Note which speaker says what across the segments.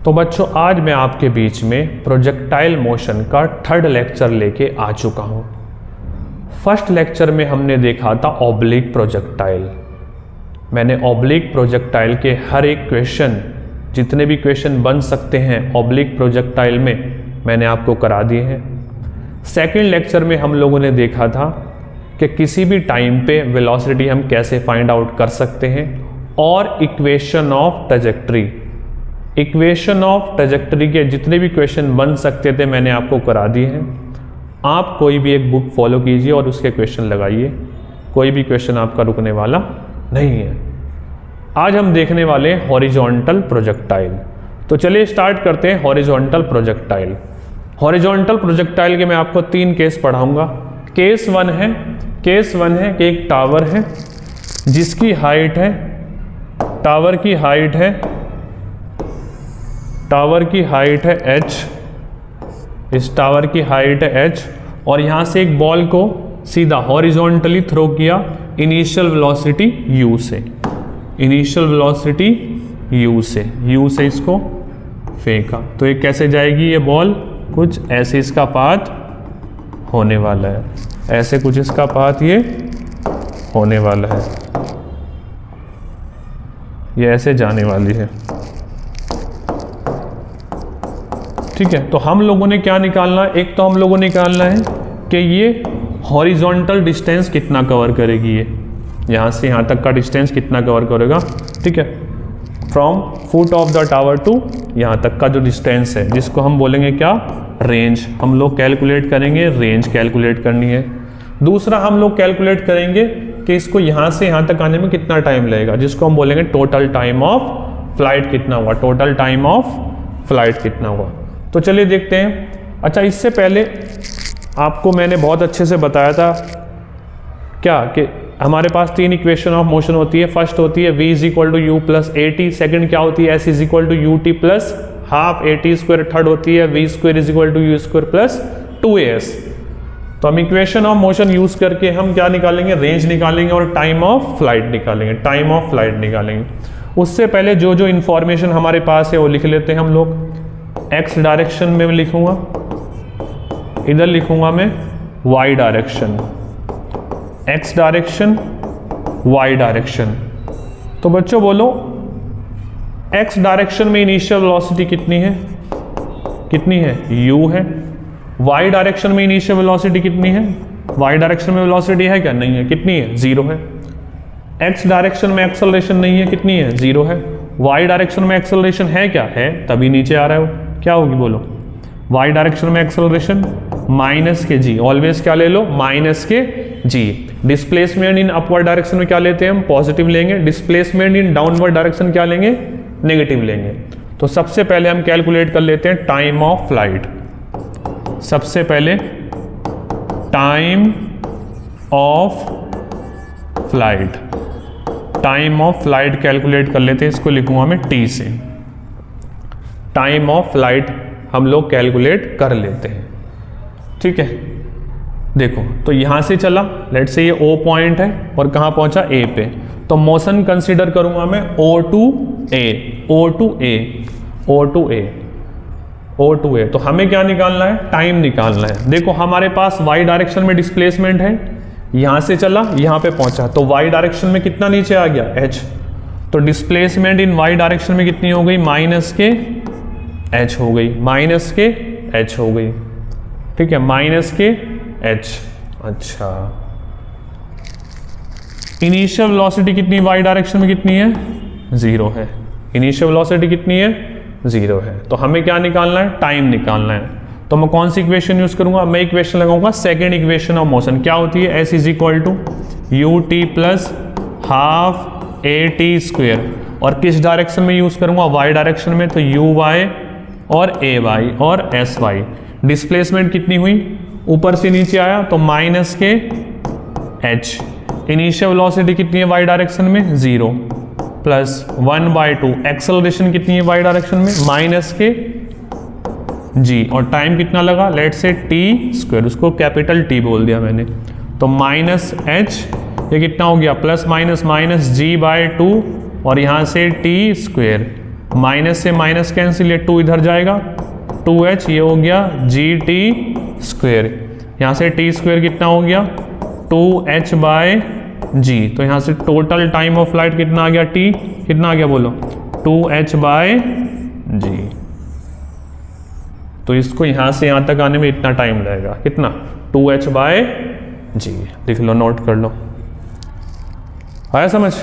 Speaker 1: तो बच्चों आज मैं आपके बीच में प्रोजेक्टाइल मोशन का थर्ड लेक्चर लेके आ चुका हूँ। फर्स्ट लेक्चर में हमने देखा था ऑब्लिक प्रोजेक्टाइल। मैंने ऑब्लिक प्रोजेक्टाइल के हर एक क्वेश्चन, जितने भी क्वेश्चन बन सकते हैं ऑब्लिक प्रोजेक्टाइल में, मैंने आपको करा दिए हैं। सेकेंड लेक्चर में हम लोगों ने देखा था कि किसी भी टाइम पे वेलोसिटी हम कैसे फाइंड आउट कर सकते हैं और इक्वेशन ऑफ ट्रैजेक्टरी के जितने भी क्वेश्चन बन सकते थे मैंने आपको करा दिए हैं। आप कोई भी एक बुक फॉलो कीजिए और उसके क्वेश्चन लगाइए, कोई भी क्वेश्चन आपका रुकने वाला नहीं है। आज हम देखने वाले हैं हॉरिजॉन्टल प्रोजेक्टाइल। तो चलिए स्टार्ट करते हैं हॉरिजॉन्टल प्रोजेक्टाइल। हॉरिजॉन्टल प्रोजेक्टाइल के मैं आपको 3 केस पढ़ाऊंगा। केस वन है कि एक टावर है जिसकी हाइट है, टावर की हाइट है h, इस टावर की हाइट है h, और यहाँ से एक बॉल को सीधा हॉरिजॉन्टली थ्रो किया इनिशियल वेलोसिटी u से, u से इसको फेंका। तो ये कैसे जाएगी ये बॉल? कुछ ऐसे इसका पाथ होने वाला है, ऐसे कुछ इसका पाथ ये होने वाला है, ये ऐसे जाने वाली है। ठीक है, तो हम लोगों ने क्या निकालना है? एक तो हम लोगों ने निकालना है कि ये हॉरिजॉन्टल डिस्टेंस कितना कवर करेगी, ये यहाँ से यहाँ तक का डिस्टेंस कितना कवर करेगा। ठीक है, from foot of the tower to यहाँ तक का जो डिस्टेंस है, जिसको हम बोलेंगे क्या? रेंज। हम लोग कैलकुलेट करेंगे, रेंज कैलकुलेट करनी है। दूसरा हम लोग कैलकुलेट करेंगे कि इसको यहाँ से यहाँ तक आने में कितना टाइम लगेगा, जिसको हम बोलेंगे टोटल टाइम ऑफ फ्लाइट कितना हुआ, टोटल टाइम ऑफ फ्लाइट कितना हुआ। तो चलिए देखते हैं। अच्छा, इससे पहले आपको मैंने बहुत अच्छे से बताया था क्या कि हमारे पास 3 इक्वेशन ऑफ मोशन होती है। फर्स्ट होती है v is equal to U plus A T, second क्या होती है s is equal to U T plus half A T square, third होती है v square is equal to U square plus 2as। तो हम equation of motion use करके हम क्या निकालेंगे? रेंज निकालेंगे और टाइम ऑफ फ्लाइट निकालेंगे। उससे पहले जो जो इंफॉर्मेशन हमारे पास है वो लिख लेते हैं हम लोग। x डायरेक्शन में लिखूंगा, इधर लिखूंगा मैं y direction, x direction, y direction. तो बच्चों बोलो x डायरेक्शन में इनिशियल वेलोसिटी कितनी है? u है। y डायरेक्शन में इनिशियल वेलोसिटी कितनी है? y डायरेक्शन में वेलोसिटी है क्या? नहीं है। कितनी है? 0 है। x डायरेक्शन में एक्सेलरेशन नहीं है, कितनी है? 0 है। y डायरेक्शन में एक्सेलरेशन है क्या? है, तभी नीचे आ रहा है वो। क्या होगी बोलो? y डायरेक्शन में एक्सेलरेशन माइनस के g, ऑलवेज क्या ले लो? माइनस के g। Displacement in upward direction में क्या लेते हैं हम? पॉजिटिव लेंगे। डिस्प्लेसमेंट इन डाउनवर्ड डायरेक्शन क्या लेंगे? नेगेटिव लेंगे। तो सबसे पहले हम कैलकुलेट कर लेते हैं टाइम ऑफ फ्लाइट। सबसे पहले टाइम ऑफ फ्लाइट कैलकुलेट कर लेते हैं। इसको लिखूंगा मैं t से। टाइम ऑफ फ्लाइट हम लोग कैलकुलेट कर लेते हैं। ठीक है, देखो तो यहां से चला, लेट से ये O पॉइंट है और कहां पहुंचा? A पे। तो मोशन कंसीडर करूंगा मैं O to A। तो हमें क्या निकालना है? टाइम निकालना है। देखो हमारे पास y डायरेक्शन में डिस्प्लेसमेंट है, यहां से चला यहां पे पहुंचा, तो y डायरेक्शन में कितना नीचे आ गया? h। तो डिस्प्लेसमेंट इन y डायरेक्शन में कितनी हो गई? माइनस के h हो गई। ठीक है, माइनस के h। अच्छा, इनिशियल वेलोसिटी कितनी y डायरेक्शन में? कितनी है? 0 है। इनिशियल वेलोसिटी कितनी है? 0 है। तो हमें क्या निकालना है? टाइम निकालना है। तो मैं कौन सी इक्वेशन यूज करूंगा? मैं इक्वेशन लगाऊंगा सेकेंड इक्वेशन ऑफ मोशन। क्या होती है? s is equal to U T plus half A T square. और किस डायरेक्शन में यूज करूंगा? y डायरेक्शन में। तो यू वाई और ए वाई और एस वाई। डिस्प्लेसमेंट कितनी हुई? ऊपर से नीचे आया तो माइनस के h। इनिशियल वेलोसिटी कितनी है y डायरेक्शन में? 0 प्लस 1/2। एक्सेलरेशन कितनी है y डायरेक्शन में? माइनस के g। और टाइम कितना लगा? लेट से t स्क्वायर, उसको कैपिटल T बोल दिया मैंने। तो माइनस h, ये कितना हो गया? प्लस माइनस माइनस g/2 और यहाँ से t स्क्वायर माइनस से माइनस कैंसिल, ये 2 इधर जाएगा, 2h, ये हो गया जी टी स्क्वेयर। यहाँ से टी स्क्वेयर कितना हो गया 2h बाय जी। तो यहाँ से टोटल टाइम ऑफ फ्लाइट कितना आ गया, टी कितना आ गया बोलो 2h बाय जी। तो इसको यहाँ से यहाँ तक आने में इतना टाइम लगेगा, कितना 2h बाय जी। लिख लो, नोट कर लो, आया समझ।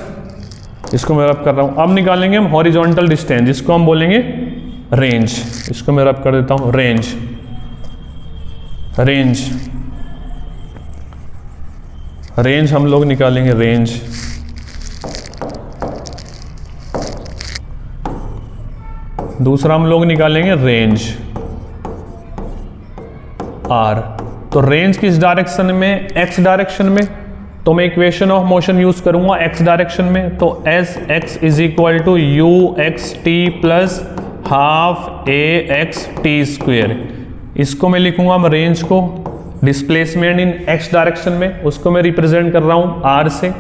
Speaker 1: इसको मैं रब कर रहा हूँ। अब निकालेंगे हम हॉरिजॉन्टल डिस्टेंस, जिसको हम बोलेंगे रेंज। इसको मैं रब कर देता हूँ, रेंज। रेंज रेंज हम लोग निकालेंगे, रेंज। दूसरा हम लोग निकालेंगे रेंज आर। तो रेंज किस डायरेक्शन में, एक्स डायरेक्शन में। तो मैं इक्वेशन ऑफ मोशन यूज करूंगा एक्स डायरेक्शन में। तो S X is equal to U X T plus half A X T square. इसको मैं लिखूंगा मैं रेंज को, डिस्प्लेसमेंट इन एक्स डायरेक्शन में, उसको मैं रिप्रेजेंट कर रहा हूं आर से।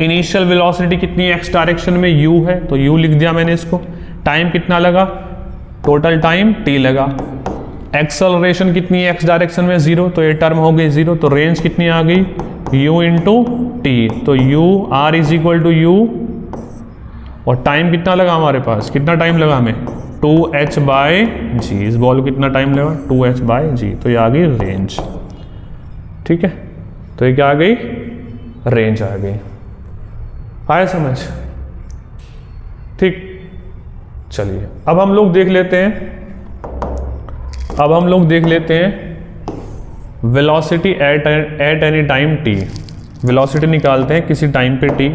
Speaker 1: इनिशियल वेलोसिटी कितनी है एक्स डायरेक्शन में, यू है, तो यू लिख दिया मैंने इसको। टाइम कितना लगा, टोटल टाइम टी लगा। एक्सेलरेशन कितनी है एक्स डायरेक्शन में, 0, तो ये टर्म हो गई 0। तो रेंज कितनी आ गई, u इंटू टी। तो u r is equal to u, और टाइम कितना लगा हमारे पास, कितना टाइम लगा हमें 2h बाय जी। इस बॉल को कितना टाइम लगा 2h बाय जी। तो ये आ गई रेंज, ठीक है। तो ये क्या आ गई, रेंज आ गई। आया समझ, ठीक। चलिए अब हम लोग देख लेते हैं, velocity at any time t। Velocity निकालते हैं किसी टाइम पे t,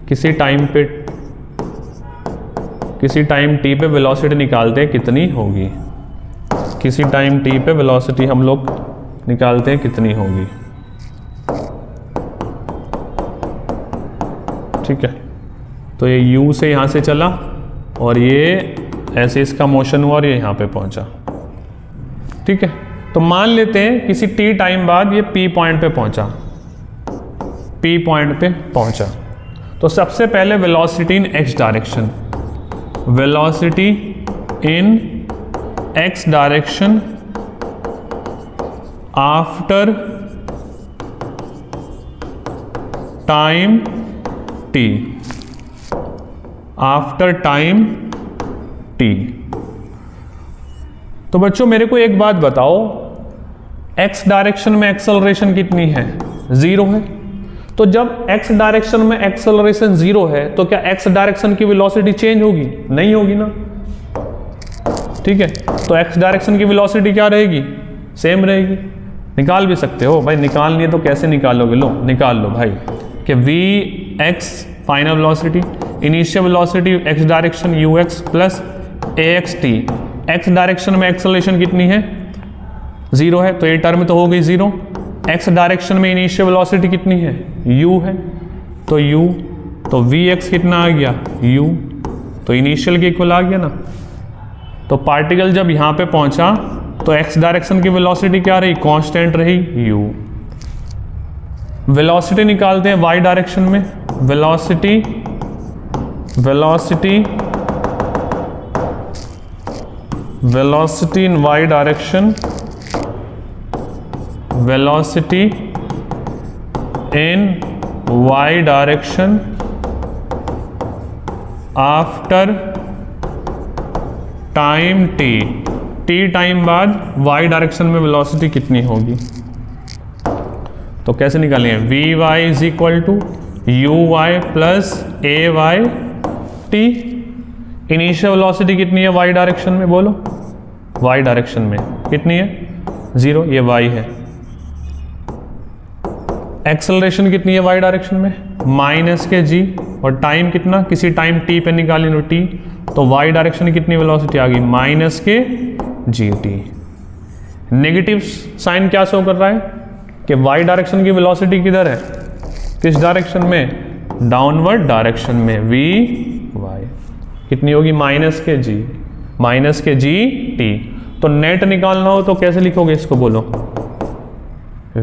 Speaker 1: किसी टाइम t पे वेलोसिटी निकालते हैं कितनी होगी, किसी टाइम t पे वेलोसिटी हम लोग निकालते हैं कितनी होगी, ठीक है। तो ये u से यहाँ से चला और ये ऐसे इसका मोशन हुआ और ये यहाँ पे पहुँचा, ठीक है। तो मान लेते हैं किसी t टाइम बाद ये p पॉइंट पे पहुंचा, तो सबसे पहले वेलोसिटी इन x डायरेक्शन, वेलोसिटी इन x direction after time t, after time t। तो बच्चों मेरे को एक बात बताओ, x डायरेक्शन में एक्सेलरेशन कितनी है, 0 है। तो जब x डायरेक्शन में एक्सेलरेशन 0 है तो क्या x डायरेक्शन की वेलोसिटी चेंज होगी, नहीं होगी ना, ठीक है। तो x डायरेक्शन की वेलोसिटी क्या रहेगी, सेम रहेगी। निकाल भी सकते हो भाई, निकालनी है तो कैसे निकालोगे, लो निकाल लो भाई, कि vx final velocity, initial velocity x direction ux plus axt। x direction में एक्सेलरेशन कितनी है, 0 है, तो ये टर्म तो हो गई 0। x डायरेक्शन में इनिशियल वेलोसिटी कितनी है, u है, तो u, तो vx कितना आ गया, u, तो इनिशियल के इक्वल आ गया ना। तो पार्टिकल जब यहाँ पे पहुंचा तो x डायरेक्शन की वेलोसिटी क्या रही, कांस्टेंट रही, u। वेलोसिटी निकालते हैं y डायरेक्शन में, velocity in y direction, velocity in y direction after time t time बाद y डायरेक्शन में वेलोसिटी कितनी होगी। तो कैसे निकालेंगे, vy is equal to uy plus ay t। Initial velocity कितनी है y डायरेक्शन में, बोलो y डायरेक्शन में कितनी है, 0, ये y है। एक्सेलरेशन कितनी है y डायरेक्शन में, माइनस के g, और टाइम कितना, किसी टाइम t पे निकाली लो t, तो y डायरेक्शन की कितनी वेलोसिटी आ गई, माइनस के gt। नेगेटिव साइन क्या शो कर रहा है कि y डायरेक्शन की वेलोसिटी किधर है, किस डायरेक्शन में, डाउनवर्ड डायरेक्शन में, vy कितनी होगी, माइनस के gt। तो नेट निकालना हो तो कैसे लिखोगे इसको, बोलो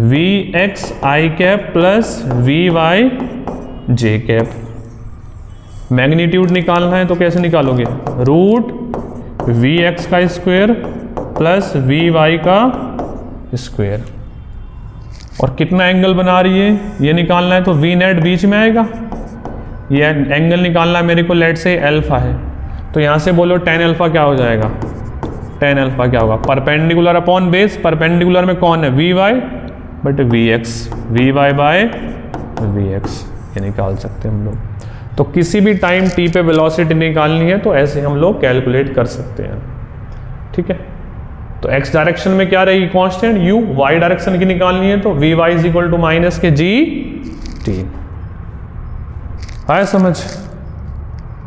Speaker 1: vx i cap plus vy j cap. Magnitude निकालना है तो कैसे निकालोगे, रूट वी एक्स का स्क्वायर प्लस वी वाई का स्क्वायर। और कितना एंगल बना रही है ये निकालना है, तो वी नेट बीच में आएगा। ये एंगल निकालना है मेरे को, लेट से अल्फा है, तो यहाँ से बोलो टेन अल्फा क्या हो जाएगा, टेन अल्फा क्या होगा, परपेंडिकुलर अपॉन बेस, परपेंडिकुलर में कौन है, V Y but V X, V Y by V X, ये निकाल सकते हैं हम लोग। तो किसी भी टाइम टी पे वेलोसिटी निकालनी है तो ऐसे हम लोग कैलकुलेट कर सकते हैं, ठीक है। तो एक्स डायरेक्शन में क्या रहेगी कांस्टेंट u, वाई डायरेक्शन की निकालनी है तो V Y is equal to minus K G T. आया समझ,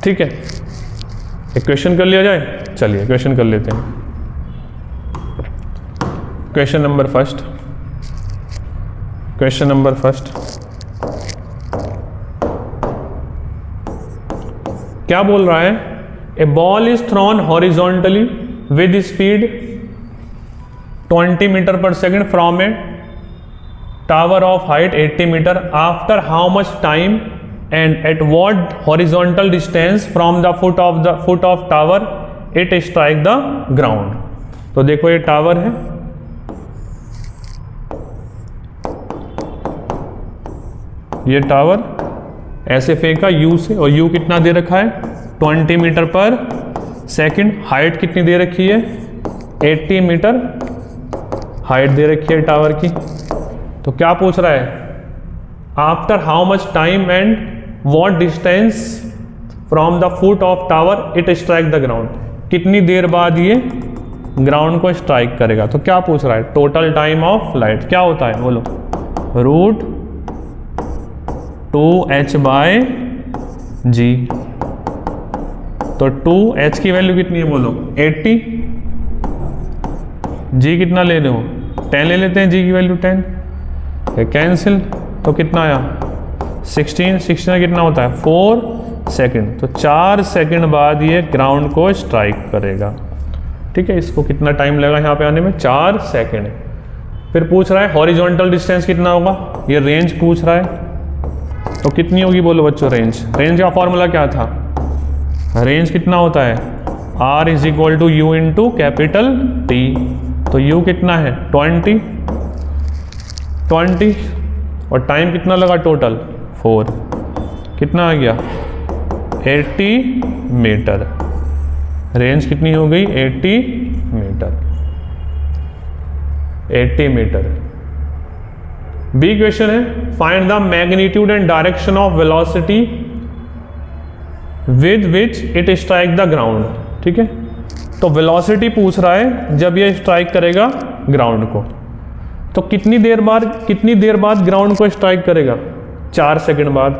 Speaker 1: ठीक है। एक क्वेश्चन कर लिया जाए, चलिए क्वेश्चन कर लेते हैं। Question number first, question number first क्या बोल रहा है, a ball is thrown horizontally with speed 20 metre पर second from a tower of height 80 metre, after how much time and at what horizontal distance from the foot of tower it strike the ground. तो देखो ये tower है, ये tower ऐसे फेंका u से, और u कितना दे रखा है 20 मीटर पर सेकंड, हाइट कितनी दे रखी है 80 मीटर हाइट दे रखी है टावर की। तो क्या पूछ रहा है, after how much time and what distance from the foot of tower it strike the ground, कितनी देर बाद ये ग्राउंड को स्ट्राइक करेगा। तो क्या पूछ रहा है, टोटल टाइम ऑफ फ्लाइट क्या होता है बोलो, रूट 2h बाय जी। तो 2h की वैल्यू कितनी है बोलो 80, g कितना ले रहे हो 10 ले लेते हैं, g की वैल्यू 10, कैंसिल, तो कितना आया 16, 16 कितना होता है 4 सेकंड। तो 4 सेकंड बाद ये ग्राउंड को स्ट्राइक करेगा, ठीक है। इसको कितना टाइम लगा यहाँ पे आने में, 4 सेकंड। फिर पूछ रहा है हॉरिजॉन्टल डिस्टेंस कितना होगा, ये रेंज पूछ रहा है, तो कितनी होगी बोलो बच्चों रेंज, रेंज का फॉर्मूला क्या था, रेंज कितना होता है r is equal to U into capital T. तो u कितना है 20 और टाइम कितना लगा टोटल 4, कितना आ गया 80 मीटर, रेंज कितनी हो गई 80 मीटर, 80 मीटर। बी क्वेश्चन है, find the magnitude and direction of velocity with which it strike the ground, ठीक है। तो वेलोसिटी पूछ रहा है जब ये स्ट्राइक करेगा ग्राउंड को, तो कितनी देर बाद ग्राउंड को स्ट्राइक करेगा 4 सेकंड बाद।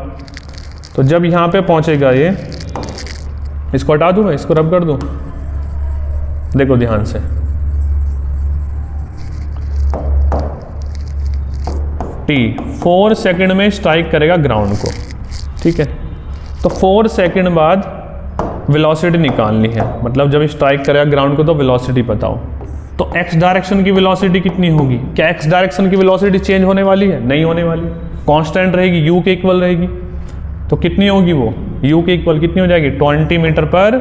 Speaker 1: तो जब यहाँ पे पहुँचेगा ये, इसको हटा दूँ, इसको रब कर दूँ, देखो ध्यान से, t 4 सेकंड में स्ट्राइक करेगा ग्राउंड को, ठीक है। तो 4 सेकंड बाद वेलोसिटी निकालनी है, मतलब जब स्ट्राइक करेगा ग्राउंड को तो वेलोसिटी बताओ। तो x डायरेक्शन की वेलोसिटी कितनी होगी, क्या x डायरेक्शन की वेलोसिटी चेंज होने वाली है, नहीं होने वाली, कांस्टेंट रहेगी, u के इक्वल रहेगी। तो कितनी होगी वो, u के इक्वल कितनी हो जाएगी 20 मीटर पर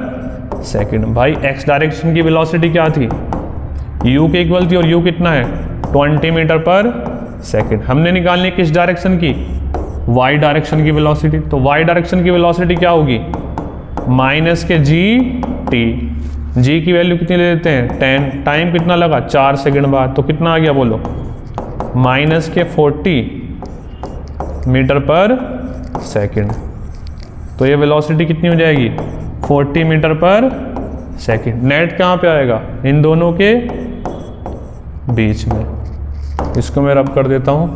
Speaker 1: सेकंड। भाई x डायरेक्शन की वेलोसिटी क्या थी, u के इक्वल थी, और u कितना है 20 मीटर पर सेकंड। हमने निकालनी किस डायरेक्शन की, y डायरेक्शन की वेलोसिटी। तो y डायरेक्शन की वेलोसिटी क्या होगी, माइनस के जी टी, जी की वैल्यू कितनी ले लेते हैं 10, टाइम कितना लगा 4 सेकंड बाद, तो कितना आ गया बोलो माइनस के 40 मीटर पर सेकंड। तो ये वेलोसिटी कितनी हो जाएगी 40 मीटर पर सेकंड। नेट कहाँ पे आएगा, इन दोनों के बीच में। इसको मैं रब कर देता हूँ,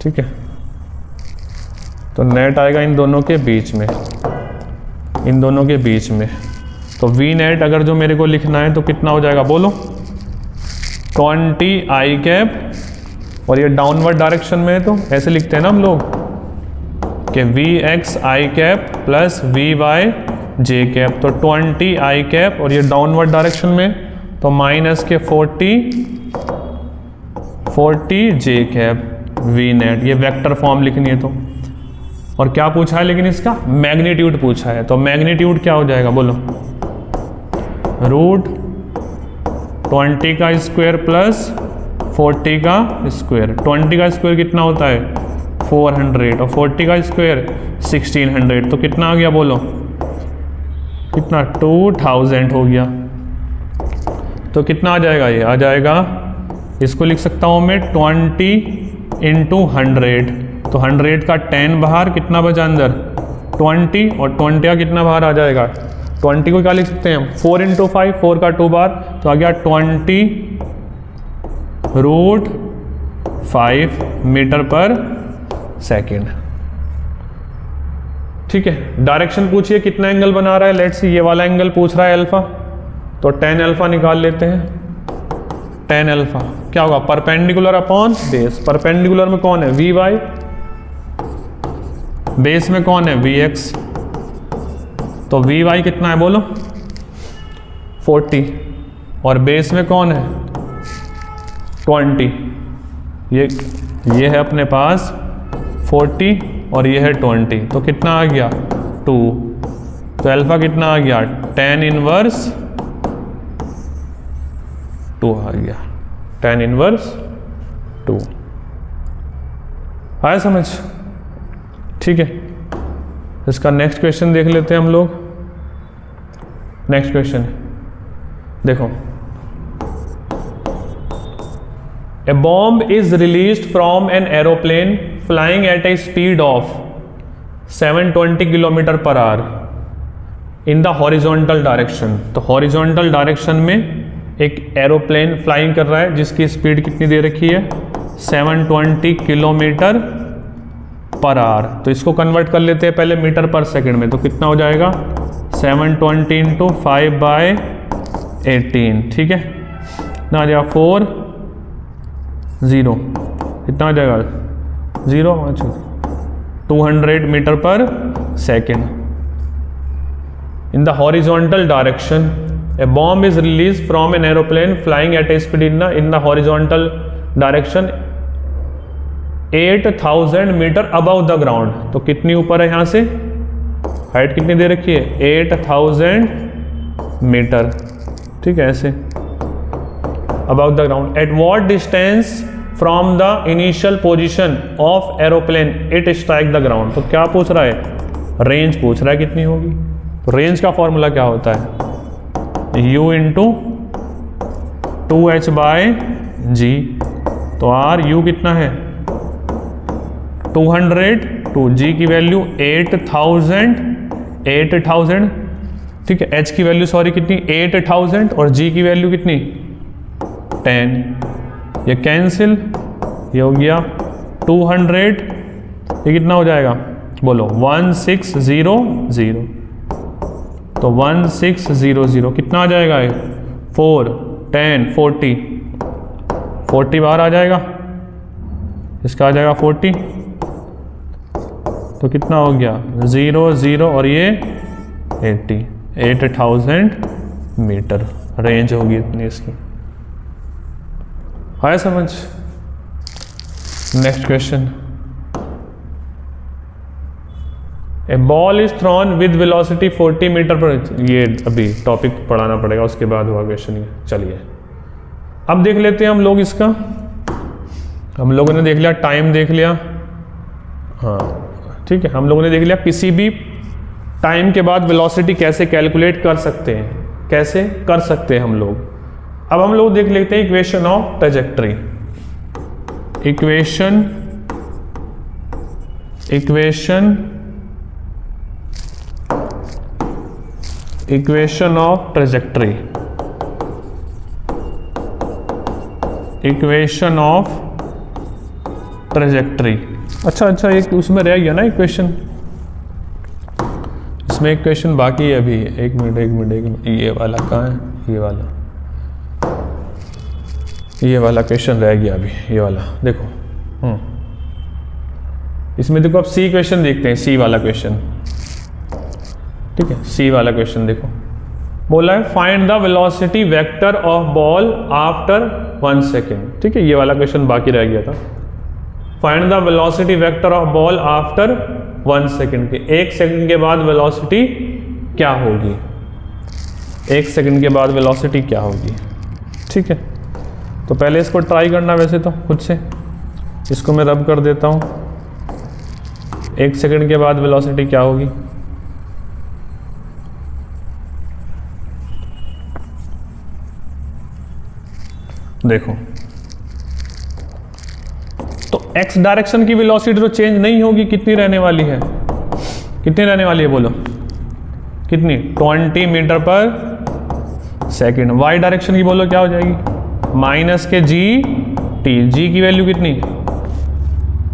Speaker 1: ठीक है। तो नेट आएगा इन दोनों के बीच में, इन दोनों के बीच में। तो वी नेट अगर जो मेरे को लिखना है तो कितना हो जाएगा बोलो 20 आई कैप, और ये डाउनवर्ड डायरेक्शन में है तो ऐसे लिखते हैं ना हम लोग कि V X I cap plus V Y J cap. तो 20 आई कैप और ये डाउनवर्ड डायरेक्शन में, तो माइनस के 40 जे कैप वी नेट। ये वेक्टर फॉर्म लिखनी है तो और क्या पूछा है लेकिन इसका मैग्नीट्यूड पूछा है। तो मैग्नीट्यूड क्या हो जाएगा बोलो, रूट 20 का स्क्वायर प्लस 40 का स्क्वायर। 20 का स्क्वायर कितना होता है 400 और 40 का स्क्वायर 1600, तो कितना आ गया बोलो, कितना 2000 हो गया। तो कितना आ जाएगा, ये आ जाएगा, इसको लिख सकता हूँ मैं 20 इंटू 100। तो 100 का 10 बाहर, कितना बचा अंदर 20, और 20 का कितना बाहर आ जाएगा 20 को क्या लिख सकते हैं हम 4 इंटू 5, 4 का 2 बार, तो आ गया 20 रूट 5 मीटर पर सेकेंड। ठीक है, डायरेक्शन पूछिए कितना एंगल बना रहा है, लेट्स सी ये वाला एंगल पूछ रहा है अल्फा, तो tan अल्फा निकाल लेते हैं। tan अल्फा क्या होगा, परपेंडिकुलर अपॉन बेस। परपेंडिकुलर में कौन है वी वाई, बेस में कौन है वी एक्स, तो वी वाई कितना है बोलो 40, और बेस में कौन है 20। ये है अपने पास 40 और ये है 20, तो कितना आ गया 2। तो अल्फा कितना आ गया tan इनवर्स 2 आ गया, tan इनवर्स 2। आया समझ, ठीक है। इसका नेक्स्ट क्वेश्चन देख लेते हैं हम लोग। नेक्स्ट क्वेश्चन देखो, A bomb is released from an aeroplane flying at a speed of 720 km per hour in the horizontal direction। तो horizontal direction में एक एरोप्लेन फ्लाइंग कर रहा है जिसकी स्पीड कितनी दे रखी है 720 किलोमीटर पर आवर। तो इसको कन्वर्ट कर लेते हैं पहले मीटर पर सेकंड में, तो कितना हो जाएगा 720 इंटू 5/18। ठीक है, ना आ जाएगा 4 0, कितना आ जाएगा 0 200 मीटर पर second in the horizontal direction. A bomb is released from an aeroplane flying at a speed in the horizontal direction 8000 metre above the ground। तो कितनी ऊपर है यहाँ से, हाइट कितनी दे रखी है 8000 मीटर। ठीक है, ऐसे above the ground। At what distance from the initial position of aeroplane it strike the ground। तो क्या पूछ रहा है, रेंज पूछ रहा है कितनी होगी। तो रेंज का फॉर्मूला क्या होता है u इंटू 2h/g। तो r u कितना है 200, टू g की वैल्यू 8000। ठीक है, h की वैल्यू सॉरी कितनी 8000 और g की वैल्यू कितनी 10। ये कैंसिल, ये हो गया 200, ये कितना हो जाएगा बोलो 1600। तो 1600 कितना आ जाएगा 4 10 40 बाहर आ जाएगा, इसका आ जाएगा 40। तो कितना हो गया 0 और ये 8000 मीटर रेंज होगी इतनी इसकी। आया समझ। Next question, a ball is thrown with velocity 40 metre per. ये अभी टॉपिक पढ़ाना पड़ेगा, उसके बाद हुआ क्वेश्चन। चलिए अब देख लेते हैं हम लोग इसका। हम लोगों ने देख लिया, टाइम देख लिया, हाँ ठीक है, हम लोगों ने देख लिया किसी भी टाइम के बाद वेलोसिटी कैसे कैलकुलेट कर सकते हैं, कैसे कर सकते हैं हम लोग। अब हम लोग देख लेते हैं equation of trajectory. Equation of trajectory. Equation of trajectory. अच्छा एक उसमें रह गया ना इक्वेशन, इसमें एक क्वेश्चन बाकी है अभी। एक मिनट, ये वाला कहाँ है, ये वाला क्वेश्चन रह गया अभी। ये वाला देखो, इसमें देखो अब सी क्वेश्चन देखते हैं, सी वाला क्वेश्चन। ठीक है, सी वाला क्वेश्चन देखो, बोला है find the velocity vector of ball after 1 second. ठीक है, ये वाला क्वेश्चन बाकी रह गया था। Find the velocity vector of ball after 1 second के। 1 सेकंड के बाद वेलोसिटी क्या होगी, 1 सेकंड के बाद वेलोसिटी क्या होगी। ठीक है, तो पहले इसको ट्राई करना वैसे तो खुद से, इसको मैं रब कर देता हूँ। 1 सेकंड के बाद वेलोसिटी क्या होगी, देखो तो x डायरेक्शन की वेलोसिटी तो चेंज नहीं होगी, कितनी रहने वाली है, कितनी रहने वाली है बोलो, कितनी, 20 मीटर पर सेकंड। y डायरेक्शन की बोलो क्या हो जाएगी, माइनस के g की वैल्यू कितनी,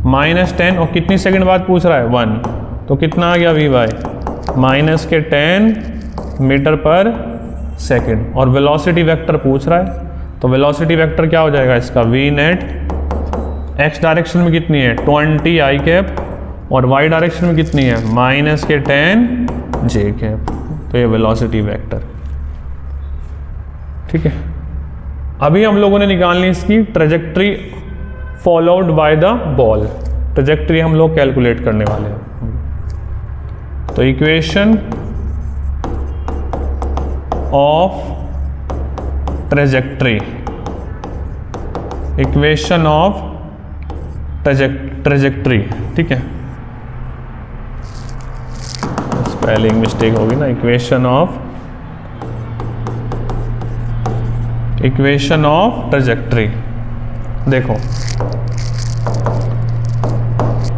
Speaker 1: -10, और कितनी सेकंड बाद पूछ रहा है 1, तो कितना आ गया vy, माइनस के 10 मीटर पर सेकंड। और वेलोसिटी वेक्टर पूछ रहा है, तो वेलोसिटी वेक्टर क्या हो जाएगा इसका, v नेट x डायरेक्शन में कितनी है 20 i कैप, और y डायरेक्शन में कितनी है माइनस के 10 j कैप। तो ये वेलोसिटी वेक्टर। ठीक है, अभी हम लोगों ने निकालनी इसकी trajectory followed by the ball. Trajectory हम लोग कैलकुलेट करने वाले हैं। तो equation of trajectory, equation of trajectory. ठीक है, स्पेलिंग मिस्टेक होगी ना, इक्वेशन ऑफ ट्रेजेक्ट्री। देखो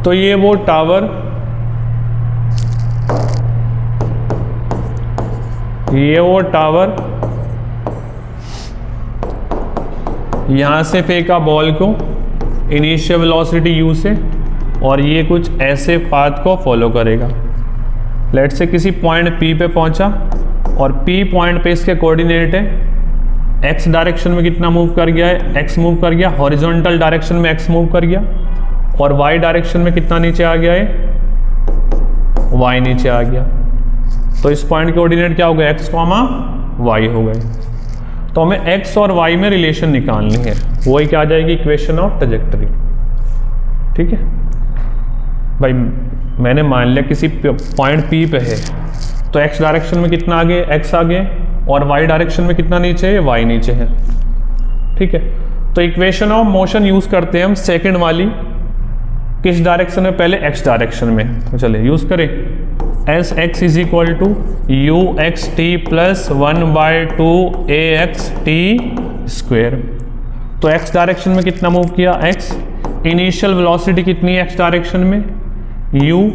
Speaker 1: तो ये वो टावर, यहां से फेंका बॉल को इनिशियल वेलोसिटी u से, और ये कुछ ऐसे पाथ को फॉलो करेगा। लेट से किसी पॉइंट P पे पहुंचा, और P पॉइंट पे इसके कोऑर्डिनेट है x डायरेक्शन में कितना मूव कर गया है, x मूव कर गया, हॉरिजॉन्टल डायरेक्शन में x मूव कर गया, और y डायरेक्शन में कितना नीचे आ गया है, y नीचे आ गया। तो इस पॉइंट के कोऑर्डिनेट क्या हो गए, x, y हो गए। तो हमें x और y में रिलेशन निकालनी है, वही क्या आ जाएगी, इक्वेशन ऑफ ट्रेजेक्ट्री। ठीक है भाई, मैंने मान लिया किसी पॉइंट P पे है, तो x डायरेक्शन में कितना आगे, x आगे, और y डायरेक्शन में कितना नीचे है, y नीचे है। ठीक है, तो इक्वेशन ऑफ मोशन यूज करते हैं हम सेकंड वाली, किस डायरेक्शन में, पहले x डायरेक्शन में। तो चले यूज करें, S X is equal to U X T plus 1/2 A X T square. तो x डायरेक्शन में कितना मूव किया, x, इनिशियल वेलोसिटी कितनी है x डायरेक्शन में, u,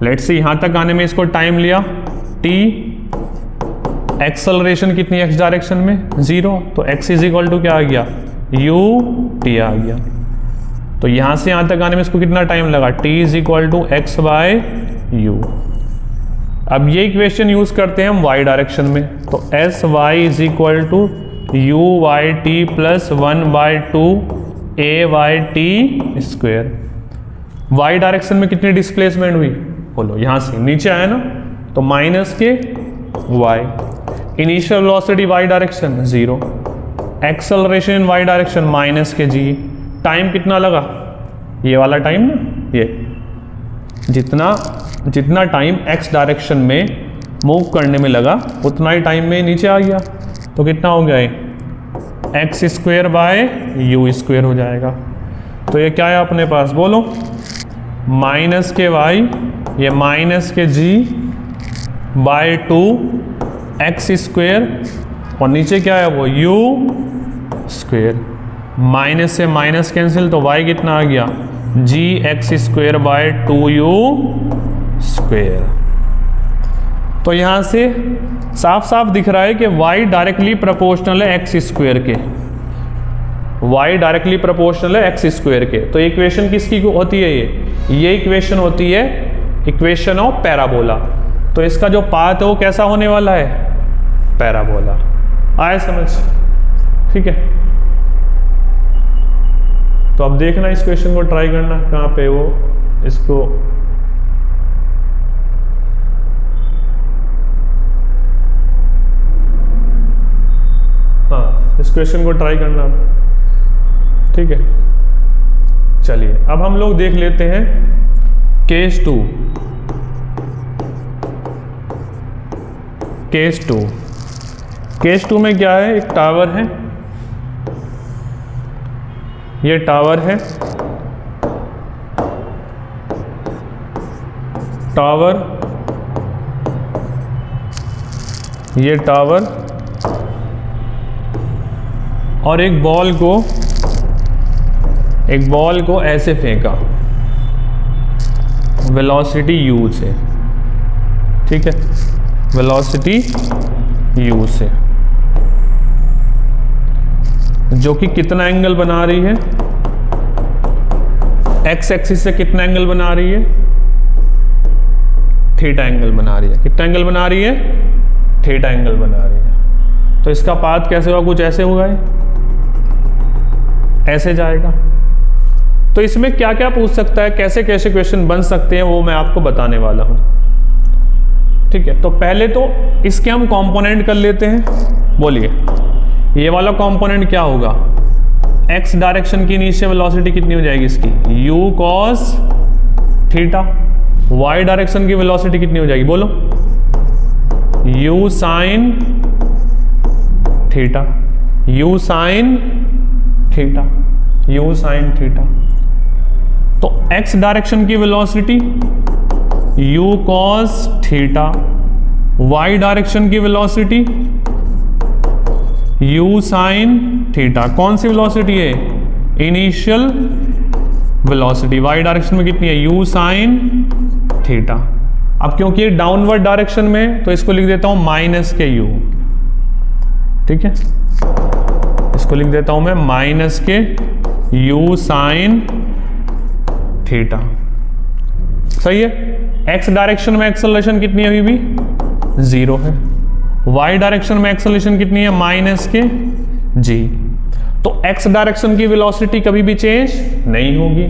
Speaker 1: लेट्स से यहाँ तक आने में इसको टाइम लिया t, एक्सेलरेशन कितनी x डायरेक्शन में 0, तो x इज इक्वल टू क्या आ गया, u t आ गया। तो यहाँ से यहाँ तक आने में इसको कितना टाइम लगा, t is equal to X by U. अब ये इक्वेशन यूज करते हैं हम y डायरेक्शन में, तो S Y is equal to U Y T plus 1/2 A Y T square. y direction में कितनी डिस्प्लेसमेंट हुई, बोलो, यहाँ से नीचे आया ना, तो माइनस के y, initial velocity y direction 0, acceleration in y direction minus के g। टाइम कितना लगा, ये वाला टाइम ना, ये जितना टाइम x डायरेक्शन में मूव करने में लगा उतना ही टाइम में नीचे आ गया, तो कितना हो गया है x square bye you square हो जाएगा। तो ये क्या है अपने पास, बोलो, माइनस के y, ये माइनस के g बाय 2 एक्स स्क्वेयर, और नीचे क्या है वो u स्क्वेयर। माइनस से माइनस कैंसिल, तो y कितना आ गया, g x square by 2u square. तो यहाँ से साफ साफ दिख रहा है कि y डायरेक्टली प्रोपोर्शनल है एक्स स्क्वेयर के, y डायरेक्टली प्रोपोर्शनल है एक्स स्क्वेयर के। तो इक्वेशन किसकी होती है, ये इक्वेशन होती है इक्वेशन ऑफ पैराबोला। तो इसका जो पाथ है वो कैसा होने वाला है, पैराबोला। आए समझ, ठीक है। तो अब देखना इस क्वेश्चन को ट्राई करना, कहाँ पे वो इसको इस क्वेश्चन को ट्राई करना, ठीक है। चलिए अब हम लोग देख लेते हैं case two, case two, case two में क्या है, एक टावर है, ये टावर है, टावर, ये टावर, और एक बॉल को ऐसे फेंका वेलोसिटी u से, ठीक है, वेलोसिटी u से, जो कि कितना एंगल बना रही है, x एक्सिस से कितना एंगल बना रही है, थीटा एंगल बना रही है। कितना एंगल बना रही है, थीटा एंगल बना रही है। तो इसका पाथ कैसे होगा, कुछ ऐसे होगा, ऐसे जाएगा। तो इसमें क्या क्या पूछ सकता है, कैसे कैसे क्वेश्चन बन सकते हैं, वो मैं आपको बताने वाला हूं, ठीक है। तो पहले तो इसके हम कंपोनेंट कर लेते हैं। बोलिए, ये वाला कंपोनेंट क्या होगा, x डायरेक्शन की इनिशियल वेलोसिटी कितनी हो जाएगी इसकी, u cos theta. y direction की वेलोसिटी कितनी हो जाएगी, बोलो, u sin theta, u sin theta, u sin theta. तो x डायरेक्शन की velocity u cos theta, y direction की वेलोसिटी u sin थीटा। कौन सी वेलोसिटी है, इनिशियल वेलोसिटी। y डायरेक्शन में कितनी है, u sin थीटा। अब क्योंकि ये डाउनवर्ड डायरेक्शन में, तो इसको लिख देता हूं माइनस के u, ठीक है, इसको लिख देता हूं मैं माइनस के u sin थीटा। सही है। x डायरेक्शन में एक्सेलरेशन कितनी है, अभी भी 0 है। y डायरेक्शन में एक्सेलरेशन कितनी है, माइनस के g। तो x डायरेक्शन की वेलोसिटी कभी भी चेंज नहीं होगी,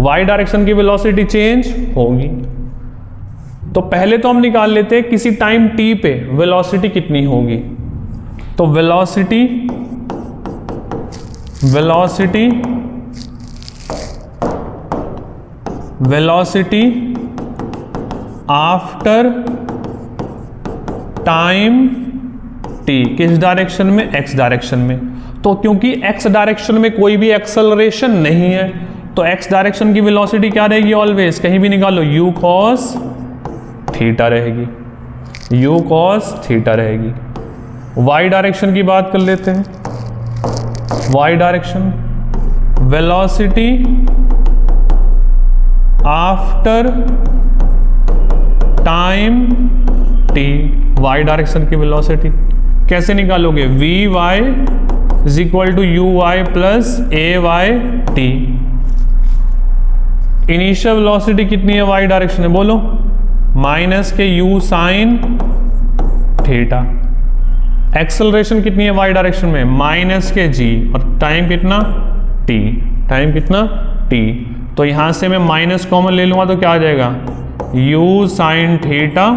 Speaker 1: y डायरेक्शन की वेलोसिटी चेंज होगी। तो पहले तो हम निकाल लेते हैं किसी टाइम t पे वेलोसिटी कितनी होगी। तो वेलोसिटी आफ्टर टाइम t, किस डायरेक्शन में, x डायरेक्शन में। तो क्योंकि x डायरेक्शन में कोई भी एक्सेलरेशन नहीं है, तो x डायरेक्शन की वेलोसिटी क्या रहेगी, ऑलवेज, कहीं भी निकालो, u cos थीटा रहेगी, u cos थीटा रहेगी। y डायरेक्शन की बात कर लेते हैं। y direction, velocity after time t, y direction की वेलोसिटी कैसे निकालोगे, vy is equal to uy plus ay t। Initial velocity कितनी है y डायरेक्शन में, बोलो, माइनस के u sin थीटा। एक्सेलरेशन कितनी है y डायरेक्शन में, माइनस के g, और टाइम कितना t, टाइम कितना t। तो यहां से मैं माइनस कॉमन ले लूंगा तो क्या आ जाएगा, u sin theta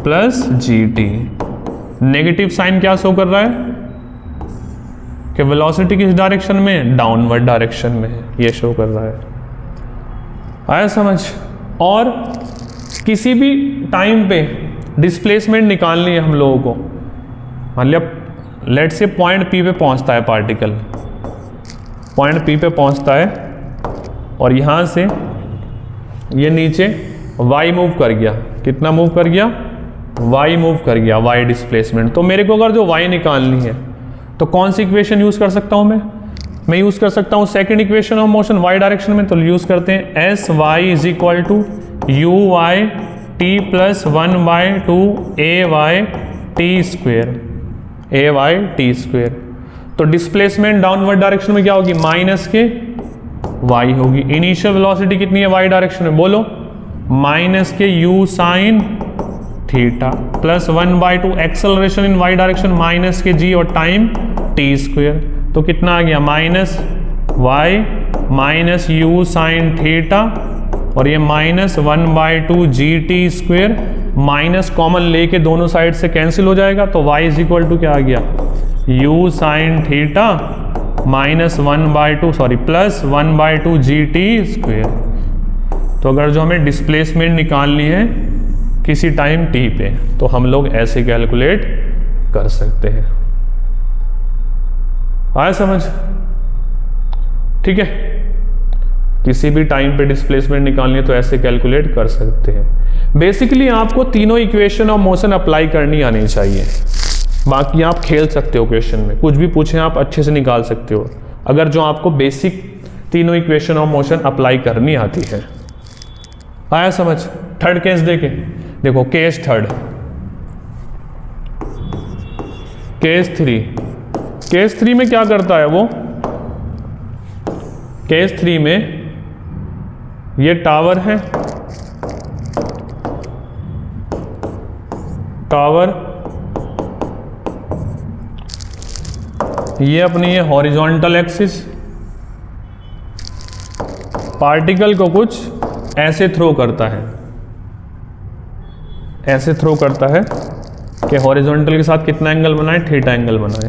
Speaker 1: plus gt। Negative sign क्या शो कर रहा है कि वेलोसिटी किस डायरेक्शन में, डाउनवर्ड डायरेक्शन में है, ये शो कर रहा है। आया समझ। और किसी भी टाइम पे डिस्प्लेसमेंट निकालनी है हम लोगों को। मान लिया लेट से पॉइंट P पे पहुंचता है पार्टिकल, पॉइंट P पे पहुंचता है, और यहां से ये नीचे y मूव कर गया, कितना मूव कर गया, y मूव कर गया, y डिस्प्लेसमेंट। तो मेरे को अगर जो y निकालनी है तो कौन सी इक्वेशन यूज कर सकता हूं मैं यूज कर सकता हूं second equation of motion y direction में। तो यूज करते हैं sy is equal to U Y T plus 1/2 ay t square. तो डिस्प्लेसमेंट डाउनवर्ड डायरेक्शन में क्या होगी, माइनस के y होगी। इनिशियल वेलोसिटी कितनी है y डायरेक्शन में, बोलो, माइनस के u sine theta plus 1/2 acceleration in y direction minus के g और टाइम t स्क्वेयर। तो कितना आ गया, minus y minus u sine theta और ये minus 1/2 gt square, minus common लेके दोनों साइड से कैंसिल हो जाएगा। तो y इज इक्वल टू क्या आ गया, u sine theta minus plus 1/2 gt square. तो अगर जो हमें डिस्प्लेसमेंट निकालनी है किसी टाइम t पे, तो हम लोग ऐसे कैलकुलेट कर सकते हैं। आया समझ? ठीक है, किसी भी टाइम पे डिस्प्लेसमेंट निकालनी है तो ऐसे कैलकुलेट कर सकते हैं। बेसिकली आपको तीनों इक्वेशन ऑफ मोशन अप्लाई करनी आनी चाहिए, बाकी आप खेल सकते हो क्वेश्चन में, कुछ भी पूछें आप अच्छे से निकाल सकते हो अगर जो आपको बेसिक तीनों इक्वेशन ऑफ मोशन अप्लाई करनी आती है। आया समझ? थर्ड केस देखें, देखो केस थर्ड, केस थ्री में क्या करता है वो, केस थ्री में ये टावर है, टावर ये अपनी ये हॉरिजॉन्टल एक्सिस, पार्टिकल को कुछ ऐसे थ्रो करता है, ऐसे थ्रो करता है कि हॉरिजॉन्टल के साथ कितना एंगल बनाए, थीटा एंगल बनाए।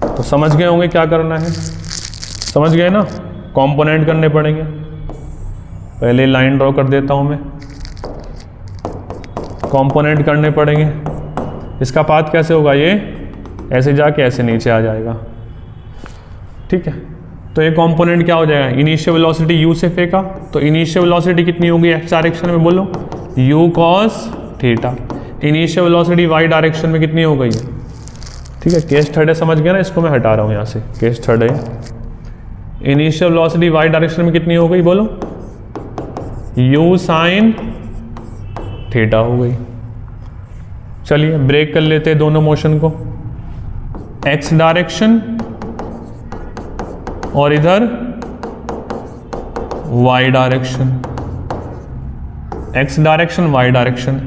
Speaker 1: तो समझ गए होंगे क्या करना है, समझ गए ना? कंपोनेंट करने पड़ेंगे, पहले लाइन ड्रॉ कर देता हूं मैं, कंपोनेंट करने पड़ेंगे। इसका पाथ कैसे होगा, ये ऐसे जाके ऐसे नीचे आ जाएगा, ठीक है। तो ये कंपोनेंट क्या हो जाएगा, इनिशियल वेलोसिटी u से फेंका, तो इनिशियल वेलोसिटी कितनी होगी x डायरेक्शन में, बोलो u cos theta. Initial velocity y direction में कितनी हो गई है, ठीक है। केस थर्ड है, समझ गया ना? इसको मैं हटा रहा हूँ यहाँ से, केस थर्ड है। इनिशियल वेलोसिटी y डायरेक्शन में कितनी हो गई, बोलो u sin थीटा हो गई। चलिए ब्रेक कर लेते हैं दोनों मोशन को, x डायरेक्शन और इधर y direction, x direction y direction.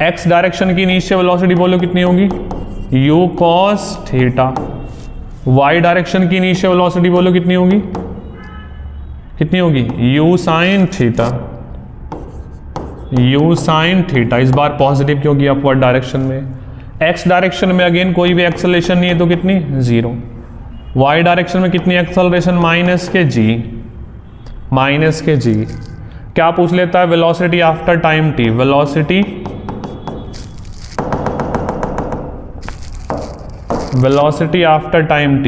Speaker 1: x direction की इनिशियल वेलोसिटी बोलो कितनी होगी, u cos theta. y direction की इनिशियल वेलोसिटी बोलो कितनी होगी, कितनी होगी, u sin theta, u sin theta. इस बार पॉजिटिव क्योंकि अपवर्ड डायरेक्शन में। x डायरेक्शन में अगेन कोई भी एक्सेलरेशन नहीं है तो कितनी, जीरो। y डायरेक्शन में कितनी एक्सेलरेशन, माइनस के g, माइनस के g। क्या पूछ लेता है, velocity after time t, velocity after time t,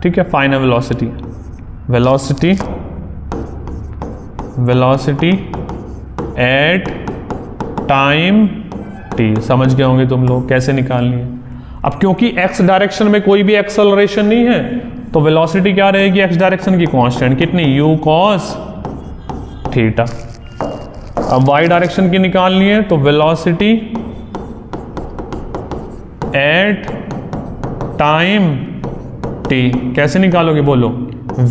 Speaker 1: ठीक है। Final velocity, velocity at time t। समझ गए होंगे तुम लोग कैसे निकालनी है। अब क्योंकि x डायरेक्शन में कोई भी एक्सेलरेशन नहीं है तो वेलोसिटी क्या रहेगी, x डायरेक्शन की कांस्टेंट कितनी, u cos थीटा। अब y डायरेक्शन की निकालनी है तो वेलोसिटी एट टाइम t। कैसे निकालोगे, बोलो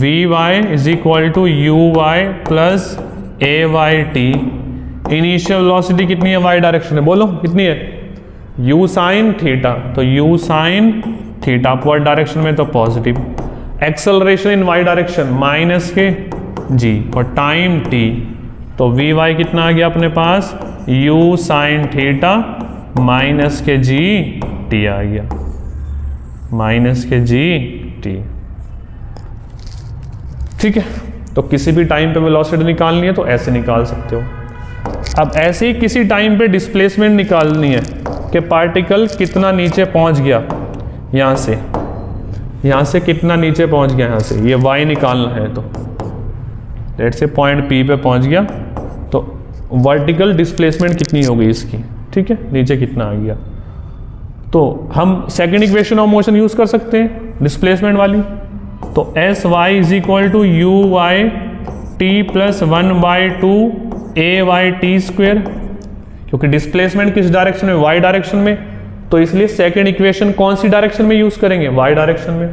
Speaker 1: vy is equal to uy plus ay t। Initial velocity कितनी है y डायरेक्शन में, बोलो कितनी है, u sin थीटा, तो u sin theta upward direction में तो positive. Acceleration in y direction minus के g और टाइम t, तो vy कितना आ गया अपने पास, u sin थीटा माइनस के g t आ गया, माइनस के g t, ठीक है। तो किसी भी टाइम पे वेलोसिटी निकालनी है तो ऐसे निकाल सकते हो। अब ऐसे ही किसी टाइम पे डिस्प्लेसमेंट निकालनी है कि पार्टिकल कितना नीचे पहुंच गया, यहाँ से कितना नीचे पहुंच गया, यहाँ से ये y निकालना है। तो लेट्स से पॉइंट P पे पहुंच गया तो वर्टिकल डिस्प्लेसमेंट कितनी हो गई इसकी, ठीक है, नीचे कितना आ गया। तो हम second equation of motion use कर सकते हैं डिस्प्लेसमेंट वाली, तो S Y is equal to U Y T plus 1/2 A Y T square, क्योंकि डिस्प्लेसमेंट किस डायरेक्शन में, वाई डायरेक्शन में, तो इसलिए सेकेंड इक्वेशन कौन सी डायरेक्शन में यूज करेंगे, वाई डायरेक्शन में।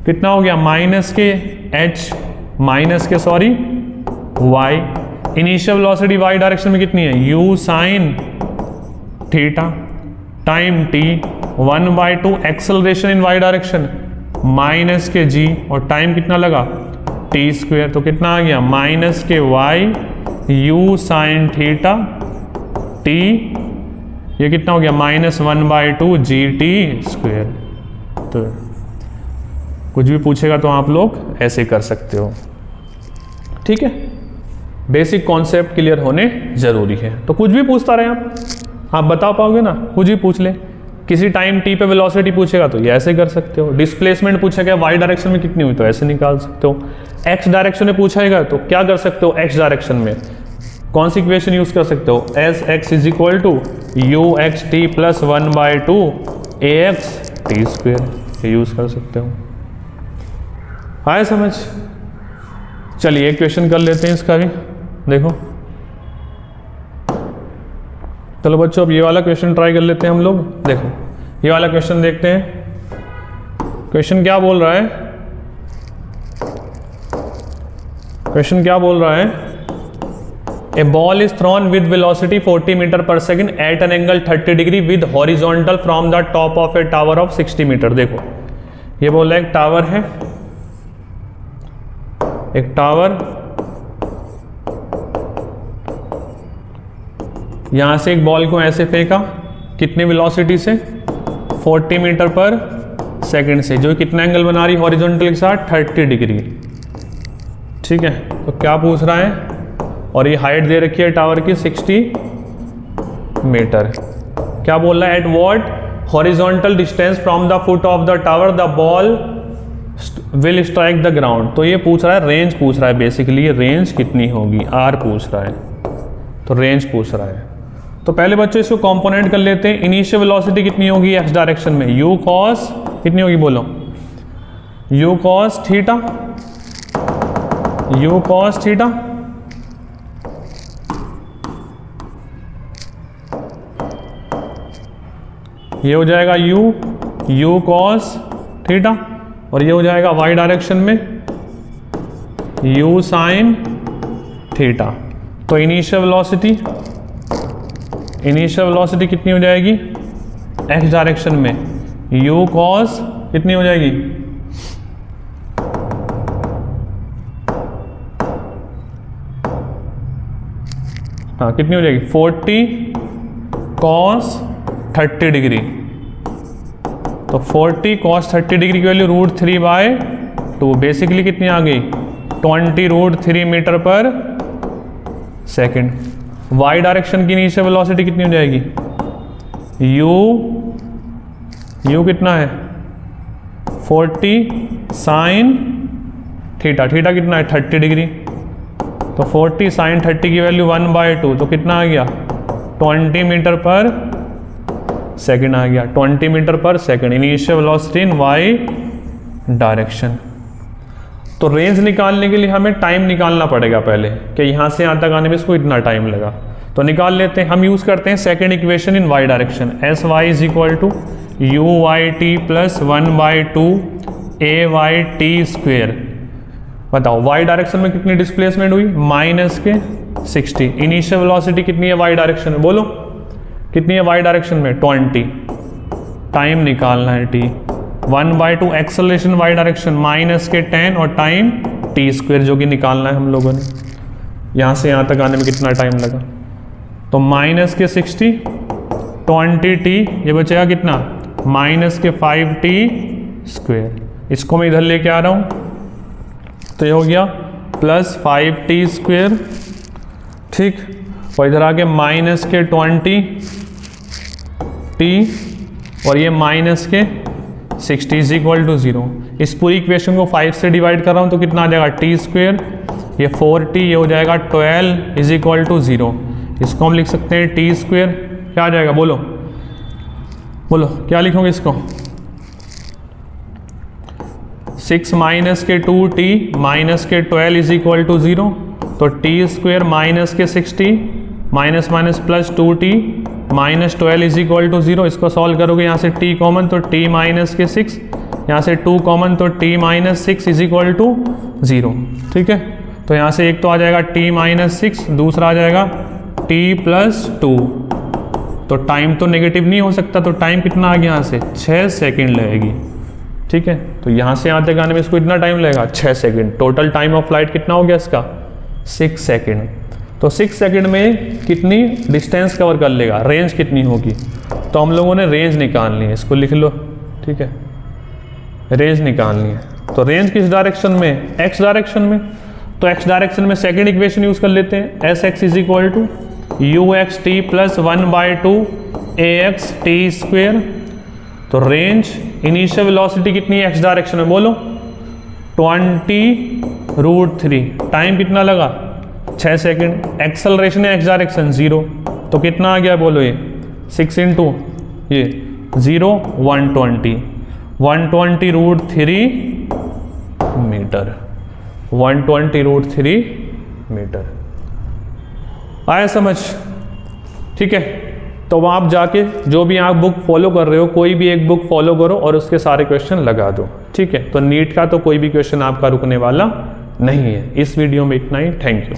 Speaker 1: कितना हो गया, minus K Y. Initial velocity Y direction में कितनी है, u sine theta time t 1/2 acceleration in Y direction minus के g और टाइम कितना लगा t स्क्वेयर, तो कितना आ गया माइनस के y u sine theta t, ये कितना हो गया -1/2 gt स्क्वेयर। तो कुछ भी पूछेगा तो आप लोग ऐसे कर सकते हो, ठीक है। बेसिक कॉन्सेप्ट क्लियर होने ज़रूरी है। तो कुछ भी पूछता रहे आप बता पाओगे ना, कुछ भी पूछ ले। किसी टाइम टी पे वेलोसिटी पूछेगा तो ये ऐसे कर सकते हो, डिस्प्लेसमेंट पूछेगा वाई डायरेक्शन में कितनी हुई तो ऐसे निकाल सकते हो, एक्स डायरेक्शन में पूछेगा तो क्या कर सकते हो, एक्स डायरेक्शन में कौन सी इक्वेशन यूज़ कर सकते हो, S X is equal to U X T plus 1/2 A X T square, ये यूज़ कर सकते हो। आए समझ? चलिए एक क्वेश्चन कर लेते हैं इसका भी, देखो। चलो बच्चों अब ये वाला क्वेश्चन ट्राई कर लेते हैं हम लोग। देखो ये वाला क्वेश्चन देखते हैं, क्वेश्चन क्या बोल रहा है, क्वेश्चन क्या बोल रहा है, a ball is thrown with velocity 40 metre पर second at an angle 30 degree with horizontal from the top of a tower of 60 metre. देखो ये बोल रहा है एक टावर है, एक टावर, यहां से एक बॉल को ऐसे फेंका, कितनी वेलोसिटी से, 40 मीटर पर सेकंड से, जो कितना एंगल बना रही हॉरिजॉन्टल के साथ 30 डिग्री। ठीक है, तो क्या पूछ रहा है, और ये हाइट दे रखी है टावर की 60 मीटर। क्या बोल रहा है, eight what horizontal distance from the foot of the tower the ball will strike the ground. तो ये पूछ रहा है, रेंज पूछ रहा है बेसिकली, ये रेंज कितनी होगी, आर पूछ रहा है, तो रेंज पूछ रहा है। तो पहले बच्चों इसको कंपोनेंट कर लेते हैं। इनिशियल वेलोसिटी कितनी होगी एक्स डायरेक्शन में, यू कॉस कितनी होगी बोलो, you cos theta, you cos theta, ये हो जाएगा यू कॉस थीटा, और ये हो जाएगा वाई डायरेक्शन में यू साइन थीटा। तो इनिशियल वेलोसिटी कितनी हो जाएगी एक्स डायरेक्शन में, यू कॉस कितनी हो जाएगी, हाँ कितनी हो जाएगी 40 कॉस 30 डिग्री। तो 40 कॉस 30 डिग्री की वैल्यू √3/2, बेसिकली कितनी आ गई 20√3 मीटर पर सेकेंड। वाई डायरेक्शन की इनिशियल वेलोसिटी कितनी हो जाएगी, यू कितना है 40 साइन थीटा, थीटा कितना है 30 डिग्री, तो 40 साइन 30 की वैल्यू 1/2, तो कितना आ गया 20 मीटर पर सेकेंड आ गया, 20 मीटर पर second initial velocity in Y direction. तो रेंज निकालने के लिए हमें टाइम निकालना पड़ेगा पहले, कि यहाँ से यहाँ तक आने में इसको इतना टाइम लगा, तो निकाल लेते हैं। हम यूज़ करते हैं second equation in Y direction, S Y is equal to U Y T plus 1/2 A Y T square. बताओ वाई डायरेक्शन में कितनी डिस्प्लेसमेंट हुई, -60। इनिशियल वेलोसिटी कितनी है वाई डायरेक्शन में, बोलो कितनी है वाई डायरेक्शन में 20। टाइम निकालना है t, 1/2 एक्सेलरेशन वाई डायरेक्शन -10 और टाइम t स्क्वेयर जो कि निकालना है हम लोगों ने। यहाँ से यहाँ तक आने में कितना टाइम लगा, तो -60 20t, ये बचेगा कितना -5t स्क्वेयर। इसको मैं इधर लेके आ रहा हूँ, तो ये हो गया +5t स्क्वेयर, ठीक, और इधर आके -20t और ये -60 इज इक्वल टू 0। इस पूरी इक्वेशन को 5 से डिवाइड कर रहा हूँ तो कितना आ जाएगा t स्क्वेयर, ये 4t, ये हो जाएगा 12 इज इक्वल टू 0। इसको हम लिख सकते हैं t स्क्वेयर, क्या आ जाएगा बोलो, बोलो क्या लिखोगे इसको, 6 - 2t - 12 इज इक्वल टू 0, तो t square -60 - +2t -12 is equal to 0। इसको सॉल्व करोगे, यहाँ से t कॉमन तो t -6, यहाँ से 2 कॉमन तो t -6 इज इक्वल टू 0। ठीक है, तो यहाँ से एक तो आ जाएगा t -6, दूसरा आ जाएगा t +2। तो टाइम तो नेगेटिव नहीं हो सकता, तो टाइम कितना आ गया यहाँ से 6 सेकेंड लगेगी। ठीक है, तो यहाँ से यहाँ तक आने में इसको इतना टाइम लगेगा 6 second. Total time of flight कितना हो गया इसका 6 सेकेंड। तो 6 सेकेंड में कितनी डिस्टेंस कवर कर लेगा, रेंज कितनी होगी, तो हम लोगों ने रेंज निकालनी है, इसको लिख लो। ठीक है, रेंज निकालनी है, तो रेंज किस डायरेक्शन में, एक्स डायरेक्शन में। तो एक्स डायरेक्शन में सेकेंड इक्वेशन यूज कर लेते हैं, S X is equal to U X T plus 1/2 A X T square. तो रेंज इनिशियल वेलोसिटी कितनी है एक्स डायरेक्शन में, बोलो 20√3। टाइम कितना लगा 6 सेकेंड। एक्सेलरेशन है एक्स डायरेक्शन 0, तो कितना आ गया बोलो ये 6 इंटू ये 0 120 120√3 मीटर, 120√3 मीटर। आया समझ? ठीक है, तो आप जाके जो भी आप बुक फॉलो कर रहे हो कोई भी एक बुक फॉलो करो और उसके सारे क्वेश्चन लगा दो। ठीक है, तो नीट का तो कोई भी क्वेश्चन आपका रुकने वाला नहीं है। इस वीडियो में इतना ही। Thank you.